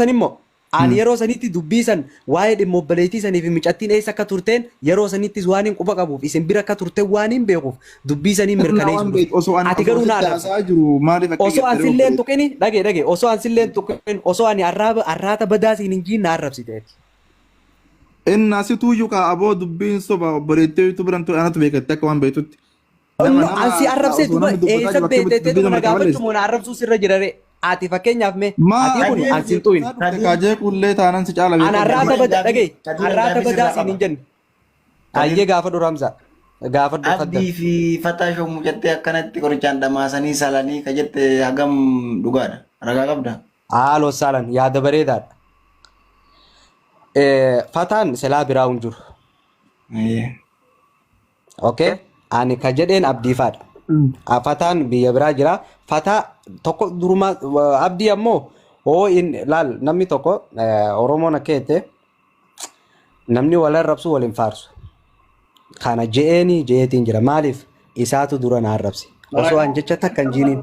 sanimmoo ani yeroo sanitti dubbisan waa'ee dhimma obboleettii sanii fi micattiin eessa akka turteen yeroo sanittis waan hin quba qabuuf isin bira akka turteen waan hin beekuuf dubbiisanii mirkaneessu. Ati garuu naa osoo an silleen tuqini dhage osoo an silleen tuqin osoo ani arraata badaasiin hin jiin na arrabsiteeti. Inna si tuyyuu ka aboo dubbiin soba obboleettii tu biran anatu beekatte akka waan beektutti. Ansi arrabsee duba eessa beekteetti na gaafachuu moo na arrabsuu sirra jirare. Ati fakkeenyaaf mee ati kun ansin tu'in kaajee kullee taanan si caala an arraata badaa dhagee arraata badaa siin hin jenne ayyee gaafa duramsa gaafa durfadda Abdii fi Fataa Shoomuu jettee akkanatti qorichaan dhamaasanii salanii ka jette hagam dhugaadha ragaa qabda haaloo salan yaada bareedaadha Fataan silaa biraa hin jiru okay ani ka jedheen abdiifaadha Fataan biyya biraa jira Fataa tokko duruma abdii ammoo in laal namni tokko Oromoon akka jette namni wal arrabsu wal hin faarsu kana je'eetiin jira maaliif isaatu dura na arrabse osoo an jecha takka hin jiiniin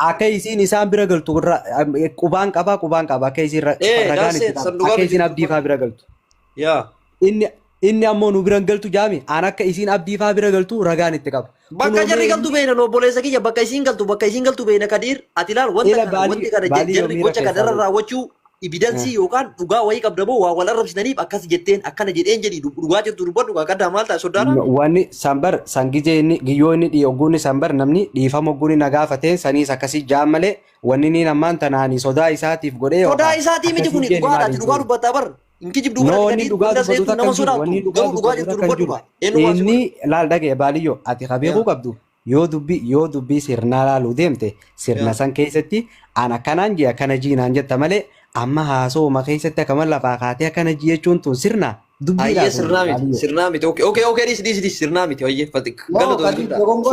akka isiin isaan bira galtu qubaan qaba akka isiin abdiifaa bira galtu inni ammoo nu biran galtu jaami an akka isiin abdiifaa bira galtu ragaan itti qaba. Bakka jarri galtu beena obboleessa kiyya bakka isiin galtu beena Kadiir ati ilaal wanti kana jarri gocha kanarra raawwachuu ibidansii yookaan dhugaa wayii qabdamoo waa wal arrabsitaniif akkas jetteen akkana jedheen jedhi dhugaa jirtu dubbadhu kaddaa maal ta'a sodaadha. Wanni sambar sangijee inni giyyoo inni dhiyogguuni sambar namni dhiifama ogguuni na gaafatee saniis akkasii jaam malee wanni ni namaan tanaanii sodaa isaatiif godhee. Sodaa isaatii miti kun dhugaadhaati dhugaa dubbataa bar. Inkijib inni laal dhagee baaliyyoo ati qabeekuu qabdu yoo dubbii sirnaa laaluu deemte sirna san keessatti an akkanaan jee akkana jiinaan jetta malee amma haasooma keessatti akkama lafaa kaatee akkana jii jechuun tun sirna dubbii sirnaa miti okay dis sirnaa miti hoyyee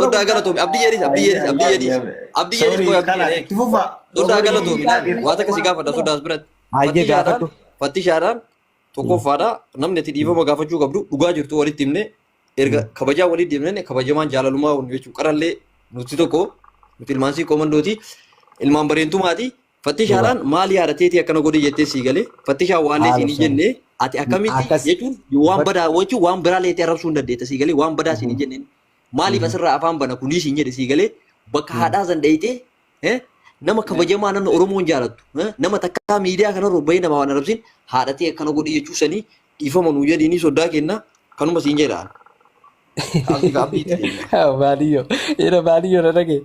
sodaa galatoomi abdii jedhis sodaa galatoomi waa takka si gaafadha sodaas biratti ayyee gaafadhu fattishaadhaan tokkoffaadha namni ati dhiifama gaafachuu qabdu dhugaa jirtu walitti himne erga kabajaa walitti himne kabajamaan jaalalummaa wal jechuu qarallee nuti tokko nuti ilmaansii qomandooti ilmaan bareentumaati fattishaadhaan maal yaadateeti akkana godhe jettee sii galee fattishaa waallee siin jenne ati akkamitti jechuun waan badaa jechuun waan biraa leetee arrabsuu hin dandeetta sii galee waan badaa siin jenne maaliif asirraa afaan bana kunii siin jedhe sii galee bakka haadhaa san dhayitee nama kabajamaa namni Oromoon jaalattu nama takka miidiyaa kanarra bahee nama waan arrabsin haadhatee akkana godhe jechuu sanii dhiifama nuu jedhiini sodaa kenna kanuma siin jedhaan. Baaliyyoo na dhage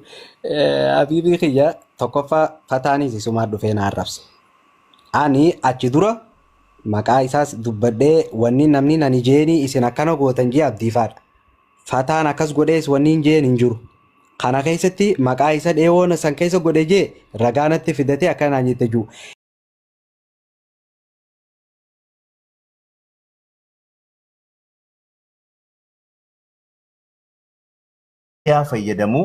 abiibii kiyya tokkoffaa Fataanis isumaa dhufee na arrabse ani achi dura maqaa isaas dubbadhee wanni namni nani jeenii isin akkana gootan jee abdiifaadha Fataan akkas godhees wanni hin jeen hin jiru. Kana keessatti maqaa isa dheewoon san keessa godhe jee ragaanatti fidatee akkanaan jette jiru. Yaa fayyadamu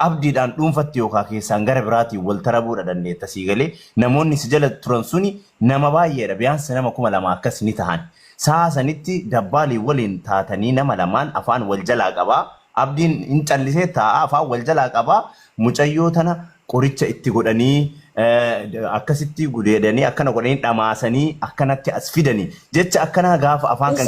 abdiidhaan dhuunfatti yookaan keessaan gara biraatiin wal tarabuudha dandeetta sii galee namoonni si jala turan suni nama baay'eedha biyaansa nama 2,000 akkas ni tahan. Sa'a sanitti dabbaalii waliin taatanii nama lamaan afaan wal jalaa qabaa. Abdiin hin callisee taa'a afaan wal jalaa qabaa mucayyoo tana qoricha itti godhanii akkasitti gudeedanii akkana godhanii dhamaasanii akkanatti as fidanii jecha akkanaa gaafa afaan kan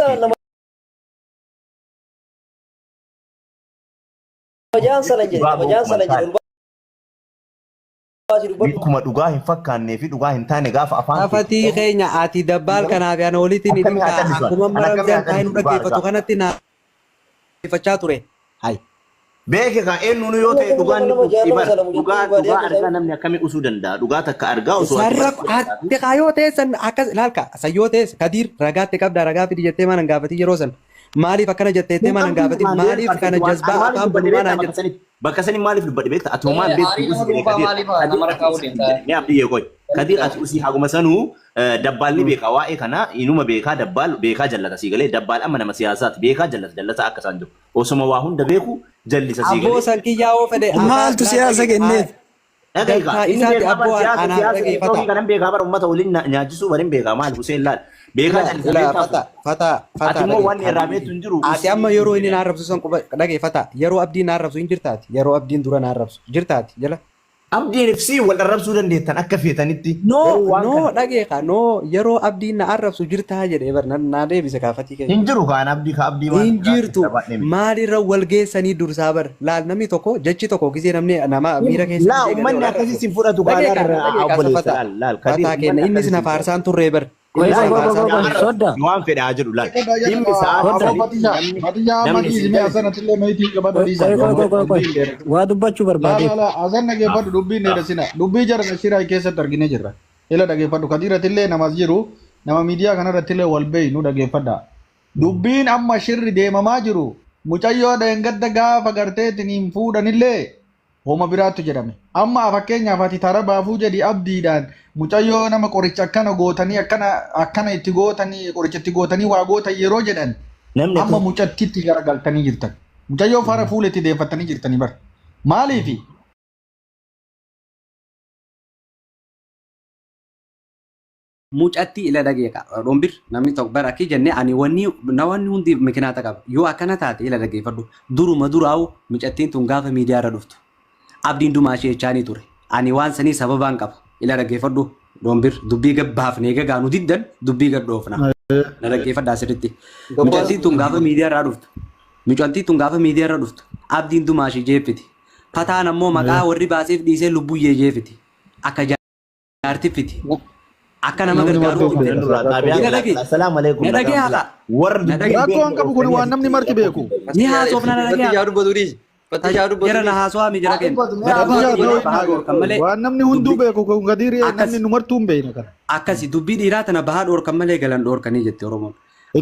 Kuma dhugaa hin fakkaannee fi dhugaa hin taane gaafa afaan Afatii keenya ati dabbaal kanaaf yaana walitti ni dhimma akkuma maramsaan kaa'ee nu dhaggeeffatu kanatti na fachaa ture. Hai. Beeke kan eenyuun yoo ta'e dhugaa argaa namni akkamii usuu danda'a dhugaa takka argaa osoo ati kaayoo ta'e san akkas ilaalka sayyoo ta'e Kadiir ragaatti qabda ragaa fidi jettee mana gaafati yeroo san maaliif akkana jettee mana gaafati maaliif kana jazbaa afaan banumaan aan jettu bakka sani maaliif dubbadhe beekta atumaan beektu ni abdii yeekoy Kadiir ati usii haguma sanuu dabbaalni beekaa waa'ee kana inuma beekaa dabbaal beekaa jallata sii galee dabbaal amma nama siyaasaati beekaa jallata akka isaan jiru osuma waa hunda beeku jallisa sii galee aboo san kiyyaa oo fedhe maaltu siyaasa kenneef Dantaa isaati abboo anaaf dhageeffata. Kanan beekaa bara uummata waliin nyaachisuu bariin beekaa maal Hussein laal. Beekaa ati immoo waan irraa beektu hin jiru. Ati amma yeroo inni naarrabsu san dhageeffata. Yeroo abdiin naarrabsu hin jirtaati. Yeroo abdiin dura naarrabsu jirtaati jala. Abdiin ibsii wal arrabsuu dandeettan akka feetanitti. No dhageeka no yeroo abdiin na arrabsu jirtaa jedhee bar na deebise kaafatii keenya. Hin jiru kaan abdii ka abdii Hin jirtu maalirra wal geessanii dursaa bar laal namni tokko jechi tokko gisee namni nama miira keessa. Laa uummanni akkasii sin fudhatu gaalaarra obboleessa laal. Fataa kenna inni sina faarsaan turree bar. Waan fedhaa jedhu laal. Dhimmi waa dubbachuu barbaade. Asan dhageeffadhu dubbiin dheedasina. Dubbii jara shiraa keessatti argine jirra. Ila dhageeffadhu kadiiratillee namas jiru nama miidiyaa kanarrattillee wal beeyi nu dhageeffadha. Dubbiin amma shirri deemamaa jiru mucayyoo dheengadda gaafa garteetiin fuudhanillee homa biraattu jedhame. Amma fakkeenyaaf ati tara baafuu jedhi abdiidhaan mucayyoo nama qoricha akkana gootanii akkana itti gootanii qoricha itti gootanii waa gootan yeroo jedhan amma mucattiitti garagaltanii jirtan. Mucayyoo fara fuuletti deeffattanii jirtanii bar. Maaliifi? Mucatti ila dhageeka dhombir namni tokko bara akki jenne ani wanni hundi mikinaata qaba yoo akkana taate ila dhageeffadhu duruma duraa'u mucattiin tun gaafa miidiyaa irra dhuftu abdiin dumaa ishee jechaanii ture ani waan sanii sababaan qaba ila dhageeffadhu dhombir dubbii gabbaafnee gagaanu diddan dubbii gadhoofna na dhageeffadhaa sirriitti mucattiin tun gaafa miidiyaa irraa dhuftu mucattiin tun gaafa miidiyaa irra dhuftu abdiin dumaa ishee jeeffiti pataan ammoo maqaa warri baaseef dhiisee lubbuyyee jeeffiti akka jaartiffiti. Akka nama gargaaru Assalamu alaikum. Rakkoon qabu kun waan namni marti beeku. Ni haasofna na dhagee. Yaadu baduudis. Fataa yaadu baduudis. Jara na haasawaa mi jara kenna. Waan namni hunduu beeku kun gadiiri namni nu martuu hin beekne kana. Akkasi dubbii dhiiraa tana bahaa dhoorkan malee galan dhoorkanii jette Oromoon.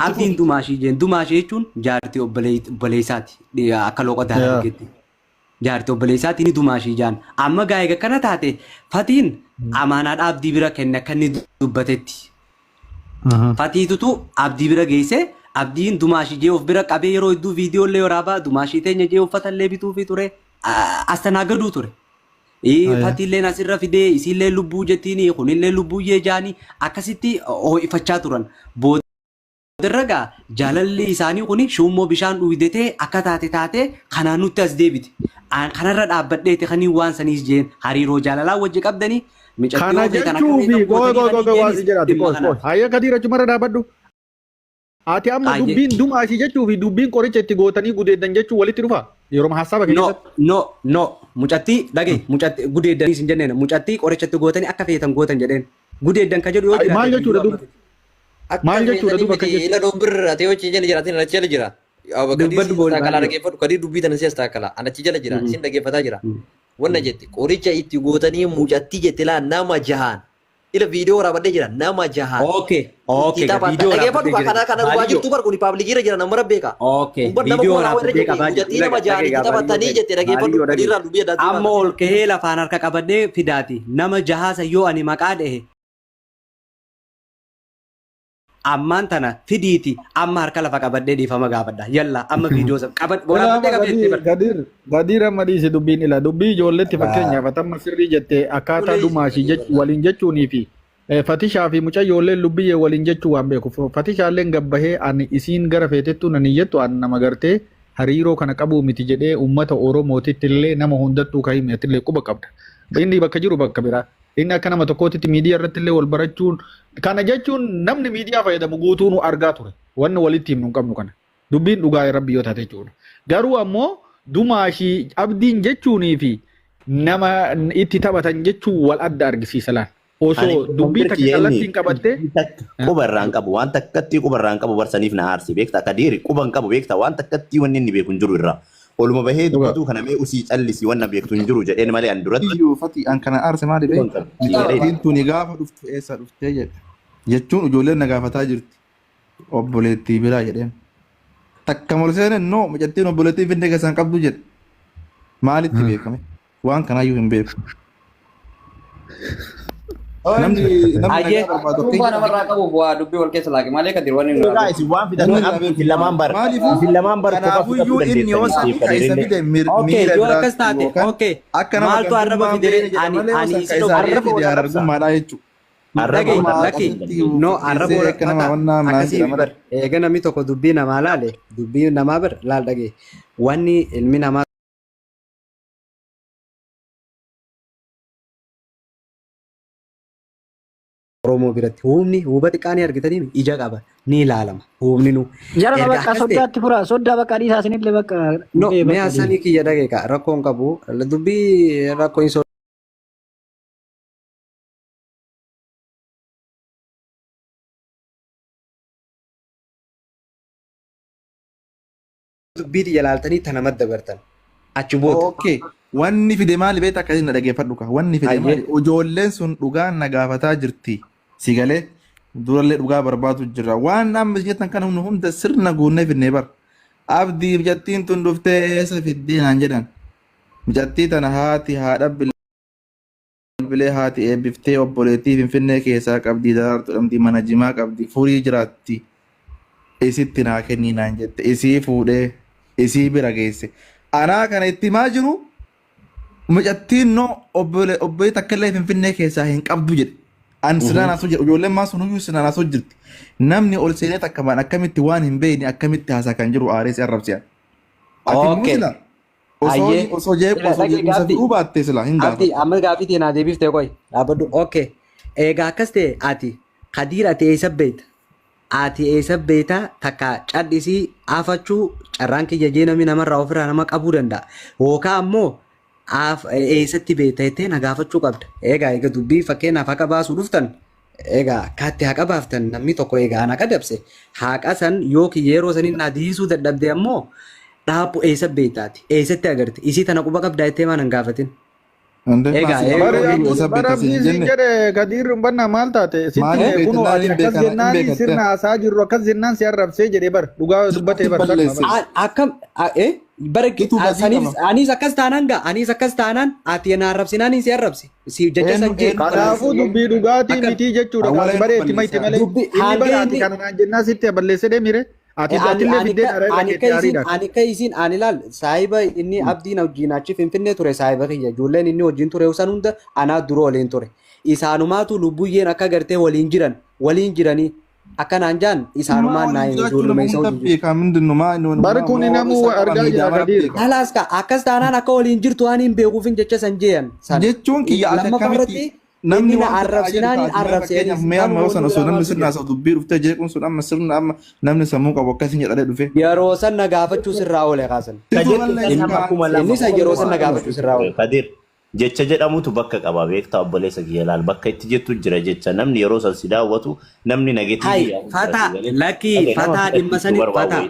Abdiin dumaashii jechuun jaartii obboleessaati. Akka looqa daaraa jaartii obboleessaati ni dumaashii jaan. Amma gaa'eega kana taate fatiin amaanaadha abdii bira kenna akka inni dubbatetti. Fatiitutu abdii bira geesse abdiin dumaashii jee of bira qabee yeroo hedduu viidiyoollee waraabaa dumaashii teenya jee uffatallee bituufi ture astanaagaduu ture. Fatiilleen asirra fidee isiillee lubbuu jettiin kunillee lubbuu jee jaanii akkasitti ho'ifachaa turan. Boodarragaa jaalalli isaanii kuni shummoo bishaan dhuwidatee akka taate kanaan nutti as deebiti. Kanarra dhaabbadheeti kanii waan saniis jeen hariiroo jaalalaa wajji qabdanii. Kana jechuufi waan si jedhaati hayya gadiira cumarra dhaabadhu. Ati amma dubbiin dumaashii jechuufi dubbiin qoricha itti gootanii gudeeddan jechuun walitti dhufa yeroo haasaba keessatti. No mucattii dhagee mucattii gudeeddanii sin jenneen mucattii qoricha itti gootanii akka feetan gootan jedheen gudeeddan ka jedhu yoo jiraate. Maal jechuudha duuba? Maal jechuudha duuba kan jechuudha? Ila dhombir ati yoo jala jiraatin achi jala jira. Dubbaddu taakala dhageeffadhu kadii dubbii tana sias taakala achi jala jira sin dhageeffataa jira. Wanna jetti qoricha itti gootanii mucattii jetti laa nama jahaan ila viidiyoo waraabadhee jira nama jahaan. Okay. Dhageeffadhu kana dhugaa jirtu bar kuni paablikiirra jira nama rabbeeka. Viidiyoo waraabadhee qabaa mucattii nama jahaan itti taphatanii jetti dhageeffadhu dhiirraa dubbii adda amma ol kahee lafaan harka qabadhee fidaati nama jahaasa yoo ani maqaa dhahe. Ammaan tana fidiiti amma harka lafa qabadhee dhiifama gaafadha yalla amma viidiyoo gadiir amma dhiise dubbiin ila dubbii ijoolletti fakkeenyaaf atamma sirrii jettee akkaataa dumaashii waliin jechuunii fi fatishaa fi mucaa ijoolleen lubbiyyee waliin jechuu waan beeku fatishaalleen gabbahee ani isiin gara feetettu nani jettu an nama gartee hariiroo kana qabuu miti jedhee uummata Oromootitti illee nama hundattuu kahimeetillee quba qabda inni bakka jiru bakka biraa. Inni akka nama tokkootitti miidiyaa irratti illee wal barachuun kana jechuun namni miidiyaa fayyadamu guutuu nu argaa ture wanni walitti himnu hin qabnu kana dubbiin dhugaa rabbi yoo taate jechuudha. Garuu ammoo dumaashii abdiin jechuunii fi nama itti taphatan jechuun wal adda argisiisa laan. Osoo dubbii takka kallattiin qabattee. Quba irraan qabu waan takkatti quba irraan qabu barsaniif na aarsi beekta akka diiri quba hin qabu beekta waan takkatti wanni inni beeku hin jiru irraa. Oluma bahee dubbatu kana mee usii callisi wanna beektu hin jiru jedheen malee an duratti. Iyyuu fati an kana aarse maali beekta? Mucattiin tuni gaafa dhuftu eessa dhuftee jedhe jechuun ijoolleen na gaafataa jirti obboleettii biraa jedheen. Takka molseeneen noo mucattiin obboleettii finne keessaan qabdu jedhe maalitti beekame waan kanaayyuu hin beeku. namni Ayyee. nagaa barbaadu Dhuunfaa namarraa qabu bu'aa dubbii wal keessa laaqe malee kan dirwaan hin Egaa isin waan fidan abdii lamaan bar. Maaliifuu? Isin lamaan bar qofa Kanaafuyyuu fudhachuu inni yoo dandeessanii sanii kan isa fide Okay, miira yoo akkas taate, yookaan okay. akka nama Maaltu arraba garbummaa fide? beene jedha malee Ani osoo isin akka arraba isaanii fide wal argummaadha jechuudha. Dhagee, lakki, no arraba wal akka nama wannaa akkasii jedhama. bar. Eega namni tokko dubbii namaa laale, dubbii namaa bar laal dhagee. Wanni ilmi namaa Oromoo biratti huuba xiqqaa ni argitanii ija qaba ni ilaalama huubni nu. Jara Erga bakka akkas ta'e- soddaatti fura. Soddaa bakka dhiisaa isinillee bakka. No, mee asanii kiyya dhageeka rakkoon qabu dubbii rakkoo hin dubbii xiyya laaltanii tana madda bartan achi booda. Okay. Wanni fide maali beektaa akkasiin na dhageeffadhu ka. Wanni fide Ayyee. maali? Ijoolleen sun dhugaan na gaafataa jirti. Si galee durallee dhugaa barbaadu jira. Waan amma jettan kana hunda sirna guunnee fidnee bar. Abdii mijattiin tun dhuftee eessa fiddee naan jedhan. Mijattii tana haati haadha bilbilee haati eebbiftee obboleettii finfinnee keessaa qabdii daraartu dhabdii mana jimaa qabdi furii jiraatti. Isitti naa kennii naan jette. Isii fuudhee isii bira geesse. Anaa kana itti maa jiru mijattiin no obbolee takkallee finfinnee keessaa hin qabdu jedhe. An sinaan asoo jedhu ijoolleen maa sun huyyuu sinaan asoo jirti. Namni ol seenee takkamaan akkamitti waan hin beekne akkamitti haasaa kan jiru aarees arrabsiyan. Ati immoo Okay. sila Ayyee. osoo jeequ osoo Dhaqee jeequmsa gaafii. fiduu baattee sila hin Abdi gaafa. amma gaafii teenaa deebiftee qoy dhaabbadhu. Okay. Egaa akkas ta'e ati Kadiir ati eessa beekta? Ati eessa beekta takka cadhisii afachuu carraan kiyya jee namni namarraa ofirraa nama qabuu danda'a. Yookaan ammoo eessatti beekta jettee na gaafachuu qabda. Egaa dubbii fakkeenyaaf haqa baasuu dhuftan. Egaa kaatti haqa baaftan namni tokko egaa haqa dabse haqa san yookiin yeroo saniin na diisuu dadhabde ammoo dhaabbu eessa beektaati eessatti agarte isii tana quba qabdaa jettee maan hin gaafatin. Egaa, Bara abdiin jedhe Kadiir banna maal taate Maaliif sitti kunoo beekannaa ati hin akkas beekan- hin jennaan beekatte? sirna haasaa jirru akkas jennaan si arrabsee jedhee bar dhugaa dubbatee bar. balleesse. Akkam bara Itu badii qaba. anis akkas taanaan gaa anis akkas taanaan ati na arrabsinaan si arrabsi si jecha san jee. Kanaafuu dubbii dhugaatii Akka- mitii jechuudha. Awwaala Kan bareetti balleessaa. mayti malee. Dubbii- Inni haalli bara ati inni- kana naan jennaan sitti balleessee deemire. Ati atillee fiddee dhala irra keetti gaariidha. Ani ka isin ani laal saahiba inni abdiin wajjin achi finfinnee ture saahiba kiyya ijoolleen inni wajjin ture san hunda anaa dura waliin ture. Isaanumaatu lubbuyyeen akka gartee waliin jiranii akka naan jaan isaanumaan naa ijoollume isa wajjin. Bari kun namuu argaa jira Kadiir. Halaas ka akkas taanaan akka waliin jirtu waan hin beekuufin jecha san jeeyan. Jechuun kiyya ati Lammaffaa akkamitti irratti namni inni na waan arrabsinaan hin arrabseenis. amma yoo sana osoo namni sirna osoo dubbii dhuftee jeequun sun amma sirna amma namni sammuu qabu akkasiin jedhadhee dhufe. Yeroo san na gaafachuu sirraa oole kaasan. Innis yeroo san na gaafachuu sirraa oole. Kadir jecha jedhamutu bakka qaba beektaa obboleessa kiyya laal bakka itti jettu jira jecha namni yeroo san si daawwatu namni Hai, Fata, Lucky, Fata dhimma sani Fata.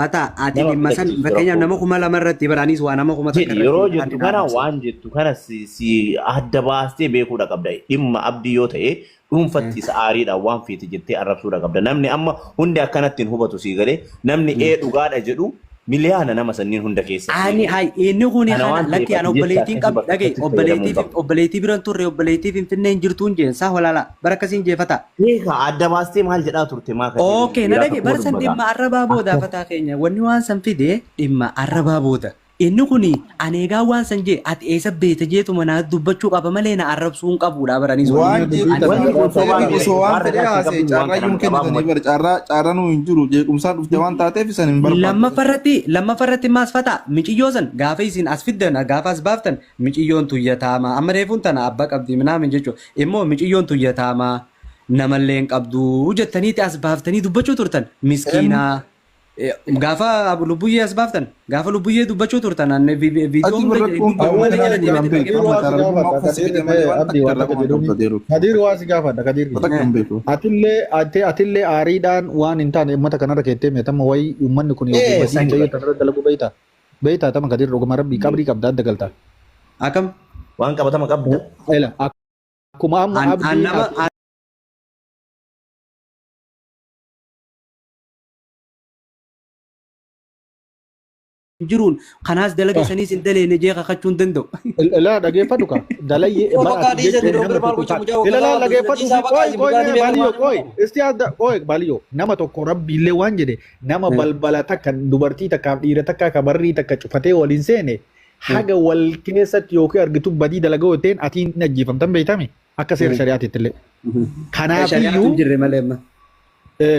Fata, ati dhimma san fakkeenyaaf nama kuma lama irratti baraanis waa nama kuma takka yeroo jettu kana waan jettu kana si adda baastee beekuudha qabda dhimma abdii yoo ta'e dhuunfatti isa aariidhaan waan feete jettee arrabsuudha qabda namni amma hundi akkanatti hin hubatu si galee namni dhugaadha jedhu miliyaana nama sanniin hunda keessa. Ani hai inni kun Kana waan kana lakki ta'eef ana obboleettiin jecha qab dhage akkasitti fayyadamuu obboleettii biran turre obboleettii finfinnee hin jirtuun jeensaa walaala bara akkasiin jeefata. Eegaa adda baastee maal jedhaa turte maa kan Okay, na dhage bara san dhimma arrabaa booda fataa keenya wanni waan san fide dhimma arrabaa booda. Inni kun ani egaa waan san jee ati eessa beekta jeetuma na dubbachuu qaba malee na arrabsuu hin qabuudha baraniis Waan waliin. osoo waan fedhee haasa'e carraayyuun kennitanii bara carraa nuu hin jiru jeequmsaan dhufte waan taateef isan hin barbaadu. Lammaffarratti maas fata miiciyyoo san gaafa isin as fiddan gaafa as baaftan miiciyyoon tuyyataama amma reefuun tana abbaa qabdi minaamin jechuudha immoo miiciyyoon tuyyataama namallee hin qabdu jettaniiti as baaftanii dubbachuu turtan miskiinaa. Gaafa lubbuyyee as baaftan gaafa lubbuyyee dubbachuu turtan viidiyoo Kadiir waa si gaafadha Kadiir. Atillee aariidhaan waan hin taane uummata kanarra keettee meetama wayii uummanni kun dalagu beeyta. Beeyta tama Kadiir dhuguma rabbii qabrii qabda adda galta. akkam waan qabatama qabda. Akkuma amma abdii jiruun kanaas dalaga saniis hin daleene jee kakachuu hin danda'u. Ilaa dhageeffadhu ka dalayyee Yoo bakka adii isa jedhu bira maal gochuu mucaa ilaa dhageeffadhu baaliyyoo qoy. isti adda baaliyyoo nama tokko rabbiillee waan jedhe nama balbala takka dubartii takkaaf dhiira takka ka barrii takka cufatee waliin seene haga wal keessatti yookiin argitu badii dalagaa hoteen atiin hin ajjeefamtan beeytame akka seera shari'aatitti illee. Kanaafiyyuu jirre malee amma.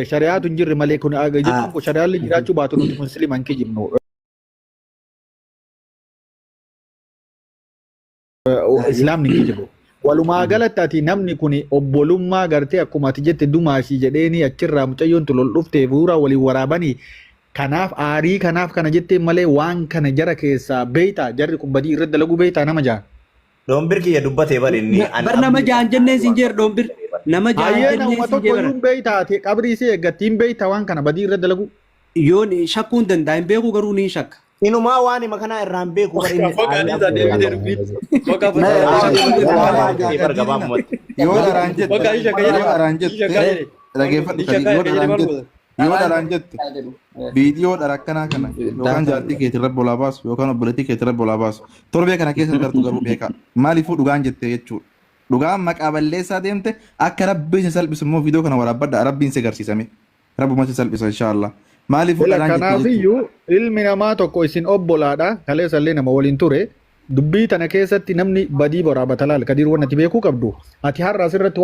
shari'aatu hin jirre malee kun jechuun kun shari'aan jiraachuu baatu nuti musliiman kijibnu. Islaamni kijibu. Walumaa galatti ati namni kun obbolummaa gartee akkuma ati jette dumaashii jedheeni achirraa mucayyoon tulol dhuftee bu'uura waliin waraabanii kanaaf aarii kanaaf kana jettee malee waan kana jara keessaa beeytaa jarri kun badii irra dalaguu beeytaa nama jaan. Doombir kiyya dubbatee barinni. Bar nama jaan jennee sin jeer doombir. Nama jaan Ayyee jennee nama sin tokko jeer. iyyuu beeytaa ati qabrii isee eeggattiin beeytaa waan kana badii irra dalagu. Yoon shakkuu hin danda'in beekuu garuu ni shakka. Inumaa waan hima kanaa irraan beeku Yoo daraan jette viidiyoo dharakkanaa kana yookaan jaartii keetiin rabbi olaa baasu yookaan obboleettii keetiin rabbi olaa baasu torbee kana keessa dartu garuu beekaa maaliifuu dhugaan jette jechuudha. Dhugaan maqaa balleessaa deemte akka rabbiin si salphisu immoo viidiyoo kana waraabbadha rabbiin si agarsiisame rabbuma si salphisa inshaallah. Maaliifuu dhagaan jette Kanaafiyyuu ilmi namaa tokko isin obbolaadha kaleessallee nama waliin ture dubbii tana keessatti namni badii waraabata laal kadiir waan ati beekuu qabdu ati har'a asirratti